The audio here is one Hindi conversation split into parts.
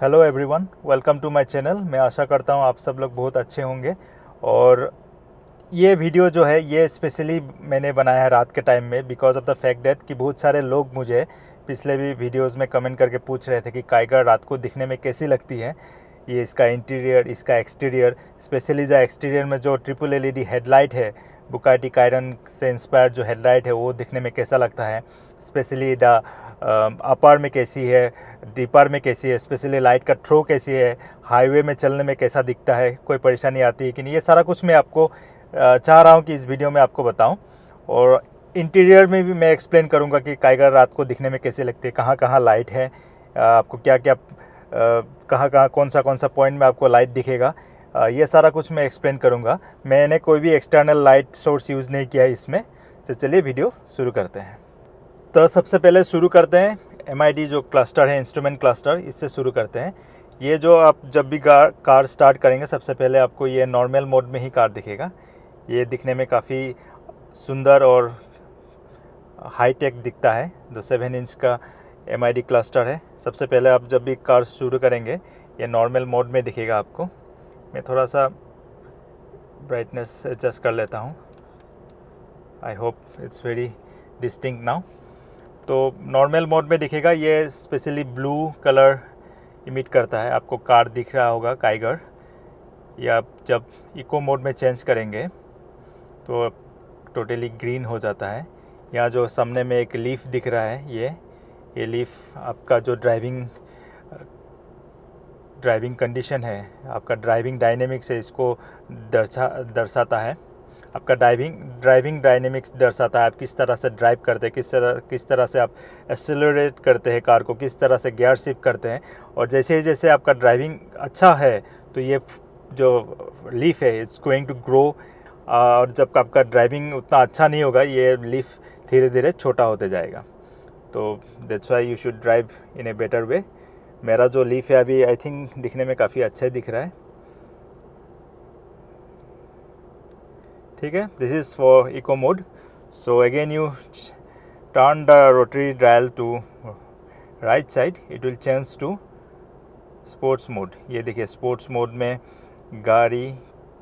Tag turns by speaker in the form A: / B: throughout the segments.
A: Hello everyone, welcome to my channel. मैं आशा करता हूँ आप सब लोग बहुत अच्छे होंगे। और ये वीडियो जो है ये स्पेशली मैंने बनाया है रात के टाइम में, because of the fact that कि बहुत सारे लोग मुझे पिछले भी वीडियोस में कमेंट करके पूछ रहे थे कि काइगर रात को दिखने में कैसी लगती है, ये इसका इंटीरियर, इसका एक्सटीरियर, स्पेशली द एक्सटीरियर में जो ट्रिपल एलईडी हेडलाइट है, बुगाटी कायरन से इंस्पायर्ड जो हेडलाइट है वो दिखने में कैसा लगता है, स्पेशली द अपर में कैसी है, डीपर में कैसी है, स्पेशली लाइट का थ्रो कैसी है, हाईवे में चलने में कैसा दिखता है, कोई परेशानी आती है कि नहीं, ये सारा कुछ मैं आपको चाह रहा हूँ कि इस वीडियो में आपको बताऊँ। और इंटीरियर में भी मैं एक्सप्लेन करूँगा कि काइगर रात को दिखने में कैसे लगती है, कहाँ कहाँ लाइट है, आपको क्या क्या कहाँ कहाँ कौन सा पॉइंट में आपको लाइट दिखेगा, ये सारा कुछ मैं एक्सप्लेन करूँगा। मैंने कोई भी एक्सटर्नल लाइट सोर्स यूज़ नहीं किया है इसमें। तो चलिए वीडियो शुरू करते हैं। तो सबसे पहले शुरू करते हैं MID जो क्लस्टर है, इंस्ट्रूमेंट क्लस्टर, इससे शुरू करते हैं। ये जो आप जब भी कार स्टार्ट करेंगे सबसे पहले आपको ये नॉर्मल मोड में ही कार दिखेगा। ये दिखने में काफ़ी सुंदर और हाई टेक दिखता है। जो 7 इंच का MID क्लस्टर है, सबसे पहले आप जब भी कार शुरू करेंगे ये नॉर्मल मोड में दिखेगा आपको। मैं थोड़ा सा ब्राइटनेस एडजस्ट कर लेता हूँ। I hope it's very distinct now. तो नॉर्मल मोड में दिखेगा, ये स्पेशली ब्लू कलर इमिट करता है। आपको कार दिख रहा होगा काइगर। या जब इको मोड में चेंज करेंगे तो टोटली ग्रीन हो जाता है। यहाँ जो सामने में एक लीफ दिख रहा है, ये लीफ आपका जो ड्राइविंग कंडीशन है, आपका ड्राइविंग डायनेमिक्स है, इसको दर्शाता है। आपका ड्राइविंग डायनेमिक्स दर्शाता है, आप किस तरह से ड्राइव करते हैं, किस तरह से आप एक्सेलरेट करते हैं कार को, किस तरह से गियर शिफ्ट करते हैं। और जैसे ही जैसे आपका ड्राइविंग अच्छा है तो ये जो लीफ है इट्स गोइंग टू ग्रो। और जब आपका ड्राइविंग उतना अच्छा नहीं होगा ये लीफ धीरे धीरे छोटा होते जाएगा। तो that's why you should drive in a better way. मेरा जो लीफ है अभी आई थिंक दिखने में काफ़ी अच्छा दिख रहा है। ठीक है, this is for eco mode. So again you turn the rotary dial to right side, it will change to sports mode. ये देखिए स्पोर्ट्स मोड में गाड़ी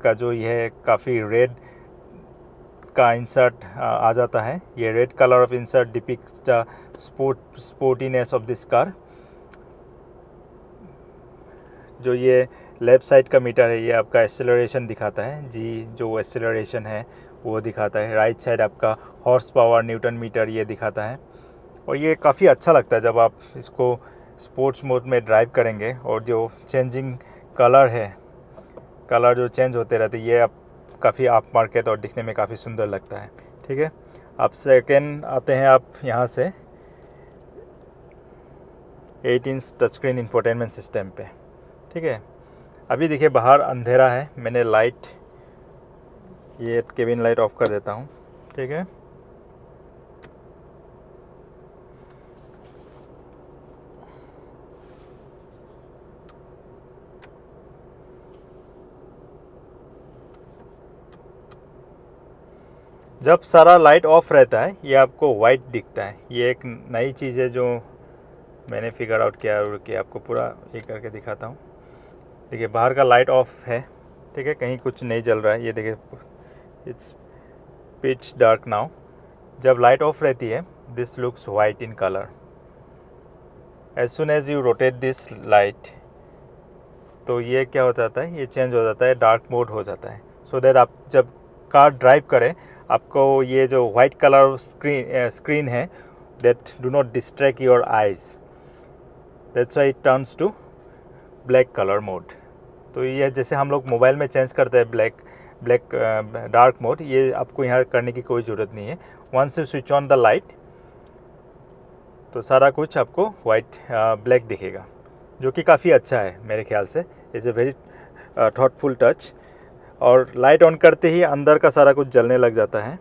A: का जो ये काफ़ी रेड का इंसर्ट आ जाता है। ये red colour of insert depicts the sportiness of this car. जो ये लेफ़्ट साइड का मीटर है ये आपका एक्सेलरेशन दिखाता है, जी जो एक्सेलरेशन है वो दिखाता है। राइट साइड आपका हॉर्स पावर न्यूटन मीटर ये दिखाता है। और ये काफ़ी अच्छा लगता है जब आप इसको स्पोर्ट्स मोड में ड्राइव करेंगे। और जो चेंजिंग कलर है, कलर जो चेंज होते रहते हैं, ये आप काफ़ी आप मार्केट और दिखने में काफ़ी सुंदर लगता है। ठीक है, आप सेकेंड आते हैं आप यहाँ से 8 inch touch screen infotainment system पे। ठीक है, अभी देखिए बाहर अंधेरा है, मैंने लाइट ये केबिन लाइट ऑफ कर देता हूँ। ठीक है, जब सारा लाइट ऑफ रहता है ये आपको वाइट दिखता है। ये एक नई चीज़ है जो मैंने फिगर आउट किया और कि आपको पूरा ये करके दिखाता हूँ। देखिए बाहर का लाइट ऑफ है, ठीक है, कहीं कुछ नहीं जल रहा है। ये देखिए इट्स पिच डार्क नाउ। जब लाइट ऑफ रहती है this looks white in colour. As soon as you rotate this light तो ये क्या हो जाता है, ये चेंज हो जाता है, डार्क मोड हो जाता है। सो दैट आप जब कार ड्राइव करें आपको ये जो वाइट कलर स्क्रीन है that do not distract your eyes, that's why it turns to black colour mode. तो ये जैसे हम लोग मोबाइल में चेंज करते हैं ब्लैक डार्क मोड, ये आपको यहाँ करने की कोई ज़रूरत नहीं है। Once you switch on the light तो सारा कुछ आपको वाइट ब्लैक दिखेगा, जो कि काफ़ी अच्छा है मेरे ख्याल से। Is a very thoughtful touch. और लाइट ऑन करते ही अंदर का सारा कुछ जलने लग जाता है।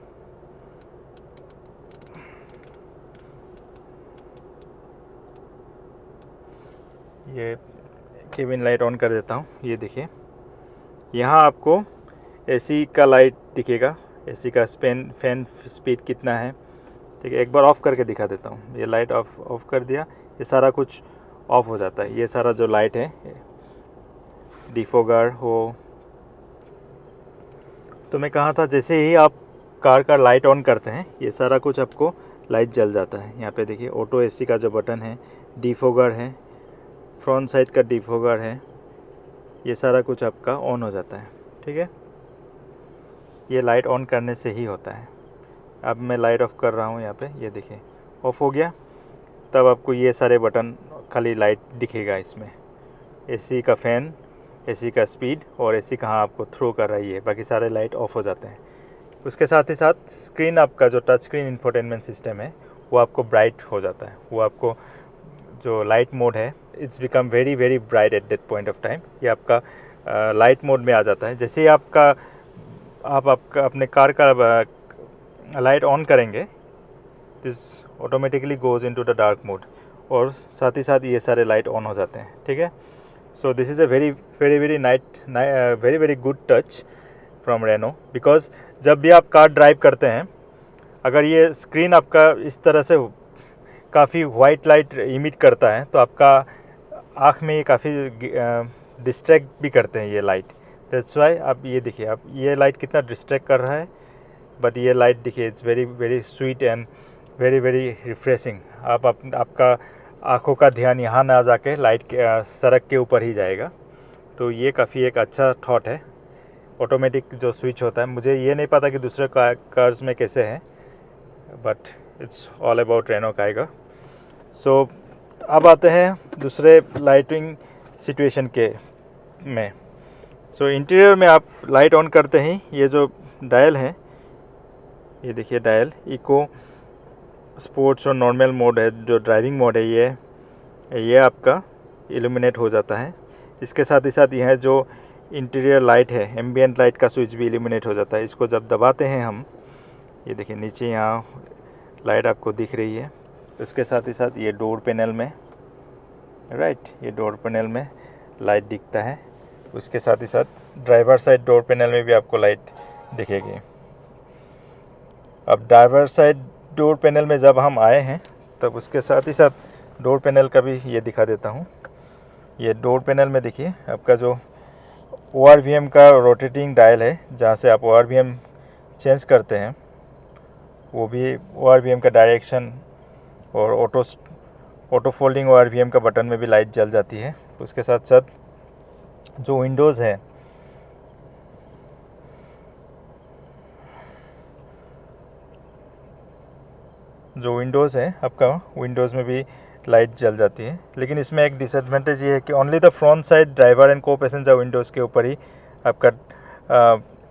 A: ये केबिन लाइट ऑन कर देता हूँ। ये देखिए, यहाँ आपको एसी का लाइट दिखेगा, एसी का फैन स्पीड कितना है। ठीक है, एक बार ऑफ़ करके दिखा देता हूँ। ये लाइट ऑफ कर दिया, ये सारा कुछ ऑफ हो जाता है। ये सारा जो लाइट है, डिफोगर हो, तो मैं कहा था जैसे ही आप कार का लाइट ऑन करते हैं ये सारा कुछ आपको लाइट जल जाता है। यहाँ पे देखिए ऑटो एसी का जो बटन है, डिफोगर है, फ्रंट साइड का डिफोगर है, ये सारा कुछ आपका ऑन हो जाता है। ठीक है, ये लाइट ऑन करने से ही होता है। अब मैं लाइट ऑफ कर रहा हूँ यहाँ पे, ये देखिए ऑफ हो गया। तब आपको ये सारे बटन खाली लाइट दिखेगा इसमें, एसी का फ़ैन, एसी का स्पीड और एसी कहाँ आपको थ्रो कर रही है, बाकी सारे लाइट ऑफ हो जाते हैं। उसके साथ ही साथ स्क्रीन, आपका जो टच स्क्रीन इंफोटेनमेंट सिस्टम है वो आपको ब्राइट हो जाता है। वो आपको जो लाइट मोड है, it's become very very bright at that point of time. ये आपका लाइट मोड में आ जाता है। जैसे ही आपका अपने कार का लाइट ऑन करेंगे, this automatically goes into the dark mode, और साथ ही साथ ये सारे लाइट ऑन हो जाते हैं। ठीक है, so this is a very very very very very good touch from Renault. Because जब भी आप कार ड्राइव करते हैं, अगर ये स्क्रीन आपका इस तरह से काफ़ी वाइट लाइट इमिट करता है तो आपका आँख में ये काफ़ी डिस्ट्रैक्ट भी करते हैं ये लाइट। दैट्स वाई आप ये देखिए, आप ये लाइट कितना डिस्ट्रैक्ट कर रहा है, बट ये लाइट देखिए it's very very sweet and very very refreshing. आपका आँखों का ध्यान यहाँ ना जाके लाइट के सड़क के ऊपर ही जाएगा। तो ये काफ़ी एक अच्छा थॉट है। ऑटोमेटिक जो स्विच होता है, मुझे ये नहीं पता कि दूसरे कार्स में कैसे है, but it's all about Renault Kiger. So अब आते हैं दूसरे लाइटिंग सिचुएशन के में। सो इंटीरियर में आप लाइट ऑन करते ही ये जो डायल है, ये देखिए डायल, इको, स्पोर्ट्स और नॉर्मल मोड है, जो ड्राइविंग मोड है, ये आपका इल्यूमिनेट हो जाता है। इसके साथ ही साथ यह जो इंटीरियर लाइट है, एम्बियंट लाइट का स्विच भी इल्यूमिनेट हो जाता है। इसको जब दबाते हैं हम, ये देखिए नीचे यहाँ लाइट आपको दिख रही है। उसके साथ ही साथ ये डोर पैनल में, राइट, ये डोर पैनल में लाइट दिखता है। उसके साथ ही साथ ड्राइवर साइड डोर पैनल में भी आपको लाइट दिखेगी। अब ड्राइवर साइड डोर पैनल में जब हम आए हैं, तब उसके साथ ही साथ डोर पैनल का भी ये दिखा देता हूँ। ये डोर पैनल में देखिए आपका जो ORVM का रोटेटिंग डायल है, जहाँ से आप ORVM चेंज करते हैं, वो भी ORVM का डायरेक्शन और ऑटो फोल्डिंग ORVM का बटन में भी लाइट जल जाती है। उसके साथ साथ जो विंडोज़ है, आपका विंडोज़ में भी लाइट जल जाती है। लेकिन इसमें एक डिसएडवांटेज ये है कि only the front side driver and को पैसेंजर विंडोज़ के ऊपर ही आपका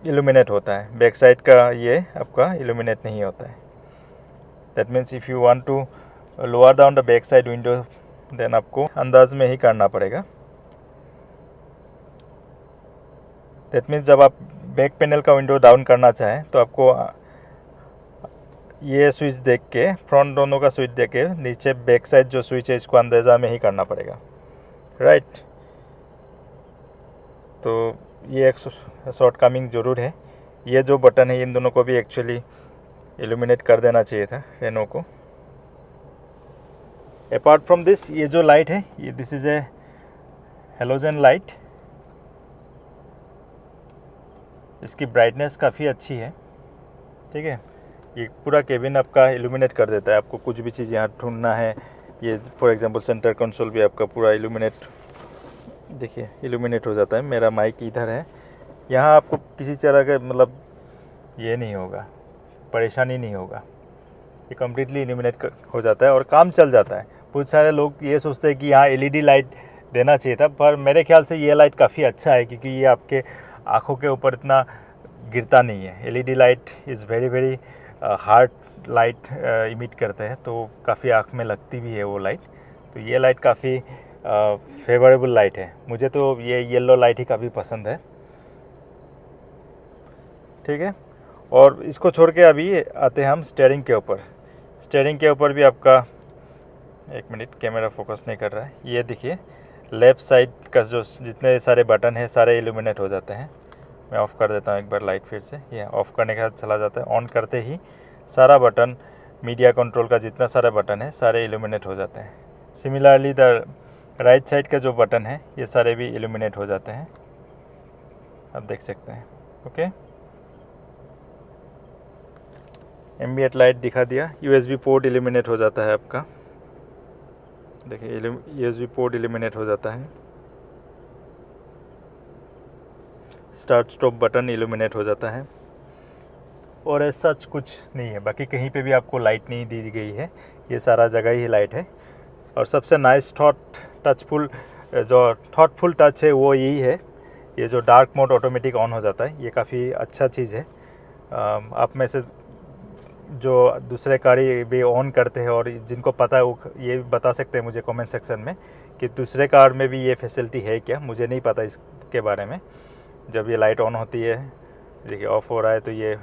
A: इल्यूमिनेट होता है। बैक साइड का ये आपका इल्यूमिनेट नहीं होता है। That means if you want to lower down the back side window, then आपको अंदाज में ही करना पड़ेगा। दैट मीन्स जब आप बैक पैनल का विंडो डाउन करना चाहें तो आपको ये स्विच देख के, फ्रंट दोनों का स्विच देख के, नीचे बैक साइड जो स्विच है इसको अंदाज़ा में ही करना पड़ेगा, राइट। तो ये एक शॉर्टकमिंग ज़रूर है। ये जो बटन है इन दोनों को भी एक्चुअली इल्यूमिनेट कर देना चाहिए था रेनो को। अपार्ट फ्रॉम दिस, ये जो लाइट है, ये this is a halogen light. इसकी ब्राइटनेस काफ़ी अच्छी है। ठीक है, ये पूरा केबिन आपका इल्यूमिनेट कर देता है। आपको कुछ भी चीज़ यहाँ ढूंढना है, ये फॉर एग्जांपल सेंटर कंसोल भी आपका पूरा इल्यूमिनेट, देखिए इल्यूमिनेट हो जाता है। मेरा माइक इधर है, यहाँ आपको किसी तरह का मतलब ये नहीं होगा, परेशानी नहीं होगा। ये कम्प्लीटली इल्यूमिनेट हो जाता है और काम चल जाता है। बहुत सारे लोग ये सोचते हैं कि यहाँ LED लाइट देना चाहिए था, पर मेरे ख्याल से ये लाइट काफ़ी अच्छा है, क्योंकि ये आपके आँखों के ऊपर इतना गिरता नहीं है। LED light is very very hard light emit करते हैं, तो काफ़ी आँख में लगती भी है वो लाइट। तो ये लाइट काफ़ी फेवरेबल लाइट है। मुझे तो ये येलो लाइट ही काफ़ी पसंद है। ठीक है, और इसको छोड़ के अभी आते हैं हम स्टीयरिंग के ऊपर। स्टीयरिंग के ऊपर भी आपका, एक मिनट, कैमरा फोकस नहीं कर रहा है। ये देखिए, लेफ़्ट साइड का जो जितने सारे बटन हैं सारे इल्यूमिनेट हो जाते हैं। मैं ऑफ़ कर देता हूँ एक बार लाइट फिर से। ये ऑफ़ करने के बाद चला जाता है, ऑन करते ही सारा बटन, मीडिया कंट्रोल का जितना सारा बटन है सारे इल्यूमिनेट हो जाते हैं। सिमिलरली द राइट साइड का जो बटन है ये सारे भी इल्यूमिनेट हो जाते हैं, आप देख सकते हैं। ओके, एम्बिएंट लाइट दिखा दिया। यूएसबी पोर्ट इल्यूमिनेट हो जाता है आपका, देखिए यूएसबी पोर्ट इल्यूमिनेट हो जाता है। स्टार्ट स्टॉप बटन इल्यूमिनेट हो जाता है। और ऐसा कुछ नहीं है, बाकी कहीं पे भी आपको लाइट नहीं दी गई है, ये सारा जगह ही लाइट है। और सबसे नाइस थॉटफुल टच है वो यही है, ये जो डार्क मोड ऑटोमेटिक ऑन हो जाता है, ये काफ़ी अच्छा चीज़ है। आप में से जो दूसरे गाड़ी भी ऑन करते हैं और जिनको पता है वो ये बता सकते हैं मुझे कमेंट सेक्शन में कि दूसरे कार में भी ये फैसिलिटी है क्या। मुझे नहीं पता इसके बारे में। जब ये लाइट ऑन होती है, देखिए ऑफ़ हो रहा है तो ये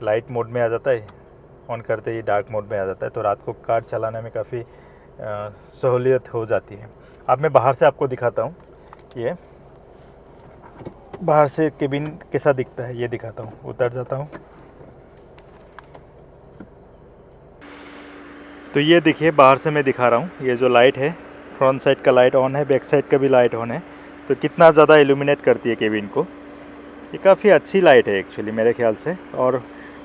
A: लाइट मोड में आ जाता है, ऑन करते ही डार्क मोड में आ जाता है। तो रात को कार चलाने में काफ़ी सहूलियत हो जाती है। अब मैं बाहर से आपको दिखाता हूँ, ये बाहर से केबिन कैसा दिखता है ये दिखाता हूँ। उतर जाता हूँ तो ये देखिए, बाहर से मैं दिखा रहा हूँ। ये जो लाइट है, फ्रंट साइड का लाइट ऑन है, बैक साइड का भी लाइट ऑन है। तो कितना ज़्यादा इल्यूमिनेट करती है केबिन को। ये काफ़ी अच्छी लाइट है एक्चुअली मेरे ख्याल से। और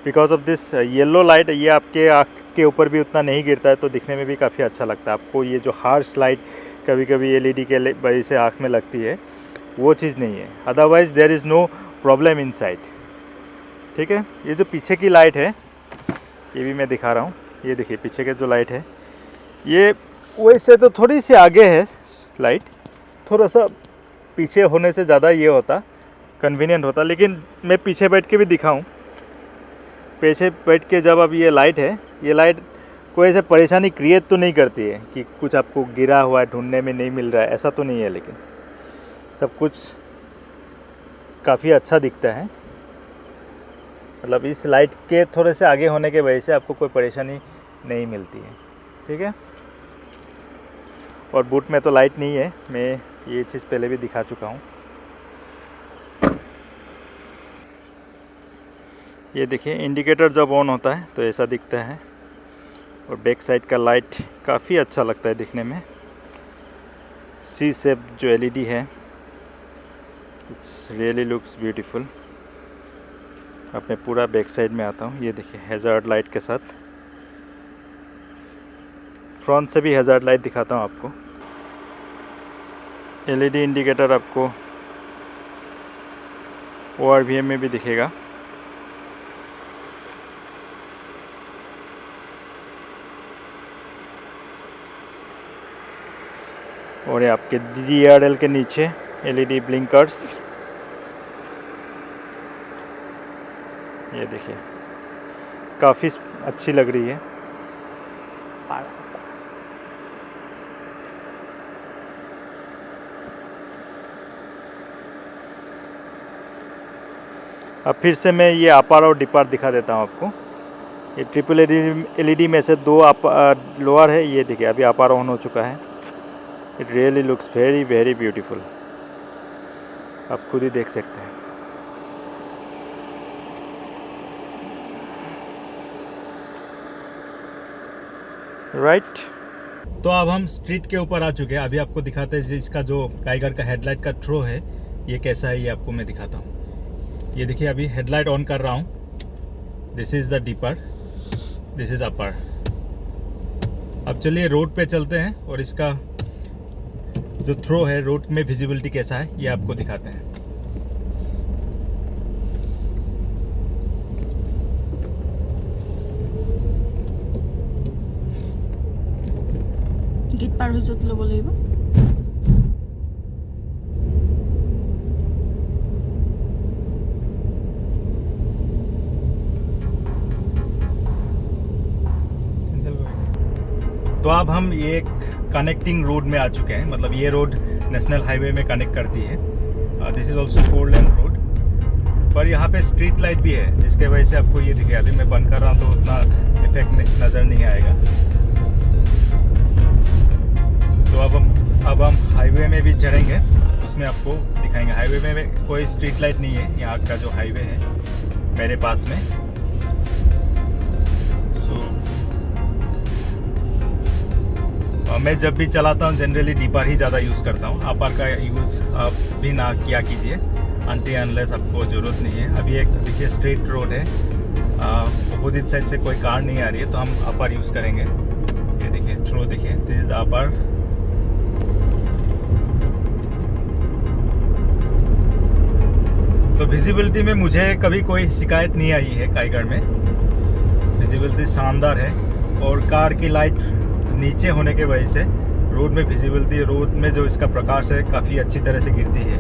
A: because of this yellow light, ये आपके आँख के ऊपर भी उतना नहीं गिरता है, तो दिखने में भी काफ़ी अच्छा लगता है आपको। ये जो हार्श लाइट कभी कभी एलईडी के वजह से आँख में लगती है, वो चीज़ नहीं है। Otherwise there is no problem inside. ठीक है, ये जो पीछे की लाइट है ये भी मैं दिखा रहा हूँ। ये देखिए पीछे के जो लाइट है, ये वैसे तो थोड़ी सी आगे है लाइट, थोड़ा सा पीछे होने से ज़्यादा ये होता कन्वीनियंट होता, लेकिन मैं पीछे बैठ के भी दिखाऊं। पीछे बैठ के जब अब ये लाइट है, ये लाइट कोई ऐसे परेशानी क्रिएट तो नहीं करती है कि कुछ आपको गिरा हुआ है ढूंढने में नहीं मिल रहा है, ऐसा तो नहीं है। लेकिन सब कुछ काफ़ी अच्छा दिखता है। मतलब इस लाइट के थोड़े से आगे होने के वजह से आपको कोई परेशानी नहीं मिलती है। ठीक है, और बूट में तो लाइट नहीं है, मैं ये चीज़ पहले भी दिखा चुका हूँ। ये देखिए, इंडिकेटर जब ऑन होता है तो ऐसा दिखता है। और बैक साइड का लाइट काफ़ी अच्छा लगता है दिखने में। सी शेप जो एलईडी है, इट्स रियली लुक्स ब्यूटीफुल। अपने पूरा बैक साइड में आता हूँ। ये देखिए हैज़ार्ड लाइट के साथ, फ्रंट से भी हैज़ार्ड लाइट दिखाता हूँ आपको। एलईडी इंडिकेटर आपको ORVM में भी दिखेगा। और ये आपके DRL के नीचे एलईडी ब्लिंकर्स, ये देखिए काफ़ी अच्छी लग रही है। अब फिर से मैं ये अपर और डिपर दिखा देता हूँ आपको। ये ट्रिपल एलईडी में से दो लोअर है। ये देखिए अभी अपर ऑन हो चुका है। It really looks very very beautiful, आप खुद ही देख सकते हैं। राइट, तो अब हम स्ट्रीट के ऊपर आ चुके हैं। अभी आपको दिखाते हैं इसका जो टाइगर का हेडलाइट का थ्रो है ये कैसा है, ये आपको मैं दिखाता हूँ। ये देखिए अभी हेडलाइट ऑन कर रहा हूँ। This is the dipper, this is upper. अब चलिए रोड पे चलते हैं और इसका जो थ्रो है, रोड में विजिबिलिटी कैसा है ये आपको दिखाते हैं।
B: গীত পাৰ হৈ য'ত ল'ব লাগিব।
A: तो अब हम ये एक कनेक्टिंग रोड में आ चुके हैं, मतलब ये रोड नेशनल हाईवे में कनेक्ट करती है। This is also 4 lane road, पर यहाँ पे स्ट्रीट लाइट भी है जिसके वजह से आपको ये दिखे। अभी मैं बंद कर रहा हूँ तो उतना इफेक्ट नज़र नहीं आएगा। तो अब हम हाईवे में भी चढ़ेंगे, उसमें आपको दिखाएंगे। हाईवे में कोई स्ट्रीट लाइट नहीं है, यहाँ का जो हाईवे है मेरे पास में। मैं जब भी चलाता हूँ जनरली डीपर ही ज़्यादा यूज़ करता हूँ। अपर का यूज़ आप भी ना किया कीजिए अनटिल अनलेस आपको ज़रूरत नहीं है। अभी एक देखिए स्ट्रेट रोड है, अपोजिट साइड से कोई कार नहीं आ रही है, तो हम अपर यूज़ करेंगे। ये देखिए थ्रो, देखिए दिस इज अपर। तो विजिबिलिटी में मुझे कभी कोई शिकायत नहीं आई है काईगढ़ में। विजिबिलिटी शानदार है, और कार की लाइट नीचे होने के वजह से रोड में विजिबिलिटी, रोड में जो इसका प्रकाश है काफ़ी अच्छी तरह से गिरती है,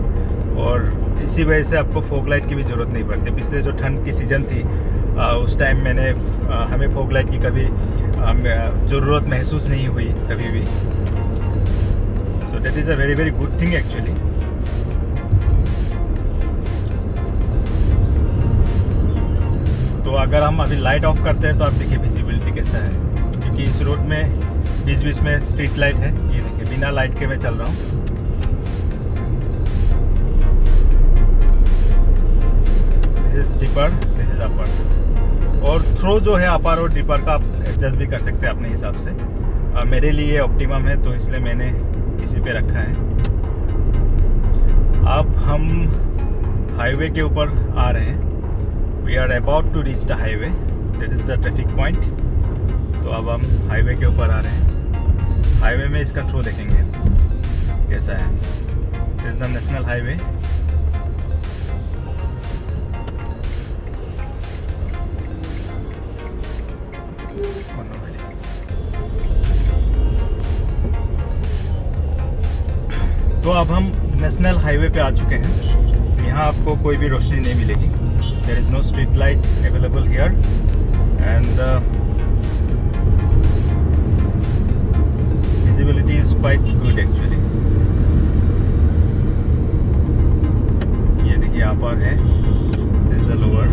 A: और इसी वजह से आपको फॉग लाइट की भी ज़रूरत नहीं पड़ती। पिछले जो ठंड की सीज़न थी उस टाइम हमें फॉग लाइट की कभी ज़रूरत महसूस नहीं हुई कभी भी। So that is a very very good thing actually. तो अगर हम अभी लाइट ऑफ करते हैं तो आप देखिए विजिबिलिटी कैसा है, क्योंकि इस रोड में बीच बीच में स्ट्रीट लाइट है। ये देखिए बिना लाइट के मैं चल रहा हूँ। This is dipper, this is upper. और थ्रो जो है अपर और डिपर का आप एडजस्ट भी कर सकते हैं अपने हिसाब से। मेरे लिए ऑप्टिमम है तो इसलिए मैंने इसी पे रखा है। अब हम हाईवे के ऊपर आ रहे हैं। We are about to reach the highway, that is the traffic point. तो अब हम हाईवे के ऊपर आ रहे हैं। हाईवे में इसका थ्रो देखेंगे कैसा है। This is the national highway. तो अब हम नेशनल हाईवे पे आ चुके हैं। यहाँ आपको कोई भी रोशनी नहीं मिलेगी। There is no street light available here, and visibility is quite good actually। ये देखिए अपर है, this is the lower।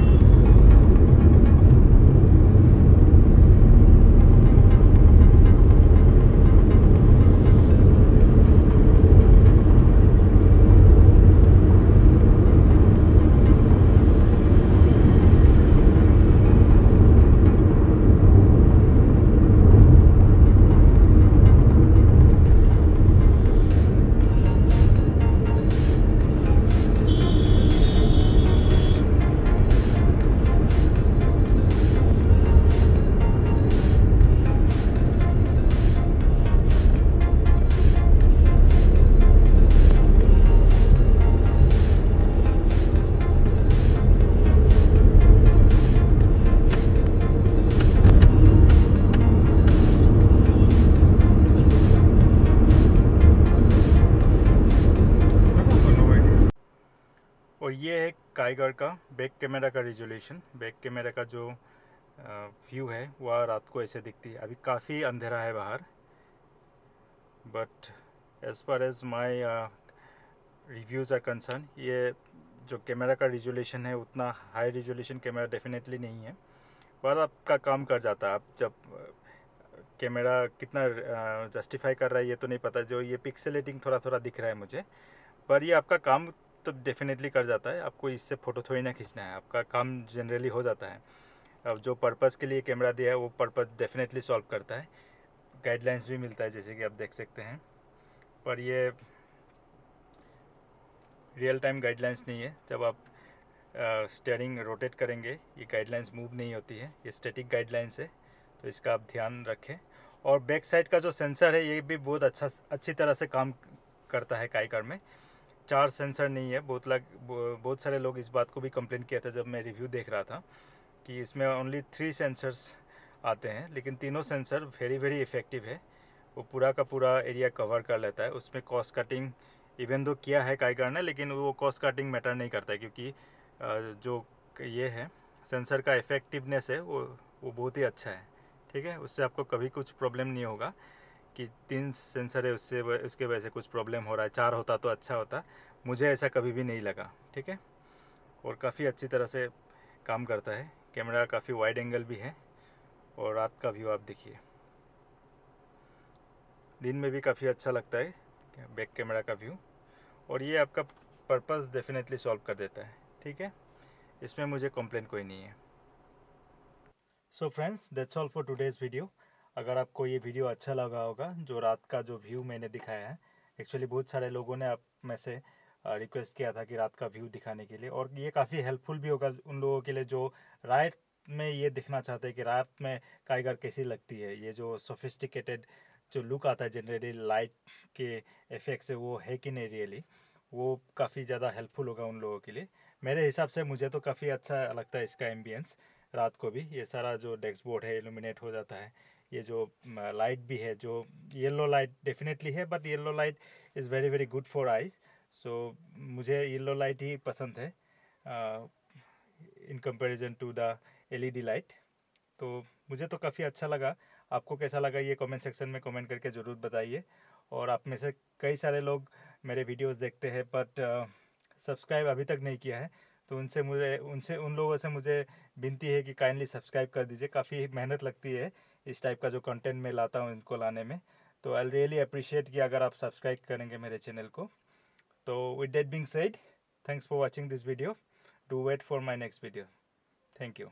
A: और ये है काईगढ़ का बैक कैमरा का रिजोल्यूशन। बैक कैमरा का जो व्यू है वह रात को ऐसे दिखती है। अभी काफ़ी अंधेरा है बाहर, but as far as my reviews are concern, ये जो कैमरा का रिजोल्यूशन है उतना हाई रिजोल्यूशन कैमरा डेफिनेटली नहीं है, पर आपका काम कर जाता है। आप जब कैमरा कितना जस्टिफाई कर रहा है ये तो नहीं पता। जो ये पिक्सेलेटिंग थोड़ा थोड़ा दिख रहा है मुझे, पर ये आपका काम तो डेफिनेटली कर जाता है। आपको इससे फ़ोटो थोड़ी ना खींचना है, आपका काम जनरली हो जाता है। अब जो पर्पज़ के लिए कैमरा दिया है वो पर्पज़ डेफिनेटली सॉल्व करता है। गाइडलाइंस भी मिलता है जैसे कि आप देख सकते हैं, पर ये रियल टाइम गाइडलाइंस नहीं है। जब आप स्टीयरिंग रोटेट करेंगे ये गाइडलाइंस मूव नहीं होती है, ये स्टैटिक गाइडलाइंस है, तो इसका आप ध्यान रखें। और बैक साइड का जो सेंसर है ये भी बहुत अच्छी तरह से काम करता है काईगढ़ में। 4 सेंसर नहीं है। बहुत सारे लोग इस बात को भी कंप्लेन किया था जब मैं रिव्यू देख रहा था कि इसमें ओनली 3 सेंसर्स आते हैं, लेकिन तीनों सेंसर वेरी वेरी इफ़ेक्टिव है। वो पूरा का पूरा एरिया कवर कर लेता है। उसमें कॉस्ट कटिंग इवन दो किया है काईगढ़ ने, लेकिन वो कॉस्ट कटिंग मैटर नहीं करता है, क्योंकि जो ये है सेंसर का इफ़ेक्टिवनेस है वो बहुत ही अच्छा है। ठीक है, उससे आपको कभी कुछ प्रॉब्लम नहीं होगा। कि 3 सेंसर है उससे उसके वजह से कुछ प्रॉब्लम हो रहा है, 4 होता तो अच्छा होता। मुझे ऐसा कभी भी नहीं लगा, ठीक है। और काफ़ी अच्छी तरह से काम करता है। कैमरा काफ़ी वाइड एंगल भी है। और रात का व्यू आप देखिए, दिन में भी काफ़ी अच्छा लगता है बैक कैमरा का व्यू। और ये आपका पर्पस डेफिनेटली सॉल्व कर देता है, ठीक है। इसमें मुझे कंप्लेन कोई नहीं है। So friends, that's all for today's video. अगर आपको ये वीडियो अच्छा लगा होगा, जो रात का जो व्यू मैंने दिखाया है, एक्चुअली बहुत सारे लोगों ने आप में से रिक्वेस्ट किया था कि रात का व्यू दिखाने के लिए, और ये काफ़ी हेल्पफुल भी होगा उन लोगों के लिए जो रात में ये दिखना चाहते हैं कि रात में काईगर कैसी लगती है। ये जो सोफिस्टिकेटेड जो लुक आता है जनरली लाइट के इफेक्ट से, वो है कि नहीं रियली, वो काफ़ी ज़्यादा हेल्पफुल होगा उन लोगों के लिए। मेरे हिसाब से मुझे तो काफ़ी अच्छा लगता है इसका एम्बियंस। रात को भी ये सारा जो डैशबोर्ड है इल्यूमिनेट हो जाता है। ये जो लाइट भी है, जो येलो लाइट डेफिनेटली है, but yellow light is very very good for eyes. So मुझे येलो लाइट ही पसंद है in comparison to the LED light. तो मुझे तो काफ़ी अच्छा लगा। आपको कैसा लगा ये कमेंट सेक्शन में कमेंट करके ज़रूर बताइए। और आप में से कई सारे लोग मेरे वीडियोस देखते हैं बट सब्सक्राइब अभी तक नहीं किया है, तो उन लोगों से मुझे विनती है कि काइंडली सब्सक्राइब कर दीजिए। काफ़ी मेहनत लगती है इस टाइप का जो कंटेंट मैं लाता हूँ इनको लाने में। तो आई रियली अप्रिशिएट कि अगर आप सब्सक्राइब करेंगे मेरे चैनल को। तो with that being said, thanks for watching this video. Do wait for my next video. Thank you.